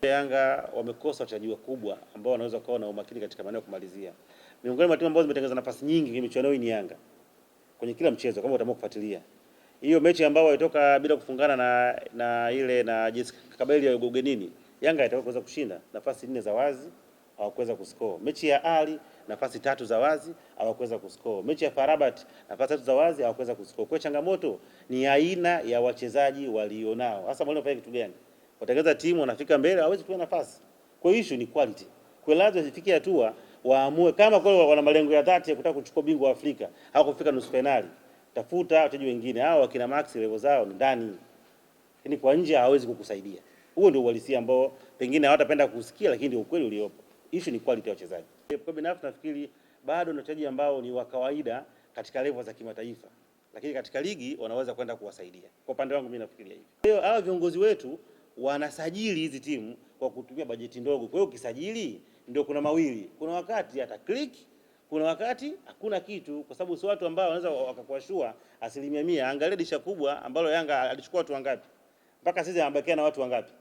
Yanga wamekosa wachezaji wakubwa ambao wanaweza kuwa na umakini katika maeneo ya kumalizia. Miongoni mwa timu ambazo zimetengeneza nafasi nyingi kwenye michuano hii ni Yanga. Kwenye kila mchezo kama utaamua kufuatilia. Hiyo mechi ambayo walitoka bila kufungana na JS Kabylie ya ugenini, Yanga itaweza kuweza kushinda, nafasi 4 za wazi hawakuweza kuscore. Mechi ya Ali nafasi 3 za wazi hawakuweza kuscore. Mechi ya Farabat nafasi 3 za wazi hawakuweza kuscore. Kwa changamoto ni aina ya wachezaji walionao. Hasa mwalimu anafanya kitu gani? Watengeneza timu wanafika mbele hawezi kuwa nafasi. Kwa issue ni quality. Kwa lazima zifikie hatua waamue kama kwa wana malengo ya dhati ya kutaka kuchukua bingwa wa Afrika au kufika nusu finali. Tafuta wachezaji wengine hao wakina Max level zao ni ndani. Yaani kwa nje hawezi kukusaidia. Huo ndio uhalisia ambao pengine hawatapenda kusikia, lakini ndio ukweli uliopo. Issue ni quality ya wachezaji. Kwa binafsi nafikiri bado ni wachezaji ambao ni wa kawaida katika level za kimataifa. Lakini katika ligi wanaweza kwenda kuwasaidia. Kwa upande wangu mimi nafikiria hivi. Kwa hiyo hawa viongozi wetu wanasajili hizi timu kwa kutumia bajeti ndogo. Kwa hiyo ukisajili ndio kuna mawili. Kuna wakati ata click, kuna wakati hakuna kitu, kwa sababu si watu ambao wanaweza wakakuashua 100%. Angalia dirisha kubwa ambalo Yanga alichukua watu wangapi? Mpaka sisi anabakia na watu wangapi?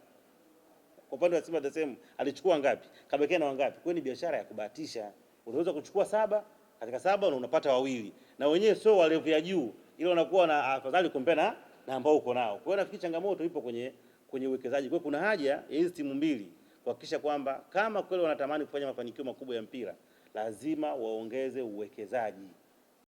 Kwa upande wa Simba the same, alichukua ngapi? Kabakia na wangapi? Kwa ni biashara ya kubahatisha. Unaweza kuchukua 7, katika 7 unapata wawili. Na wenyewe sio wale vya juu. Ile unakuwa na afadhali compare na ambao uko nao. Kwa hiyo nafikiri changamoto ipo kwenye uwekezaji. Kwa hiyo kuna haja ya hizi timu mbili kuhakikisha kwamba kama kweli wanatamani kufanya mafanikio makubwa ya mpira, lazima waongeze uwekezaji.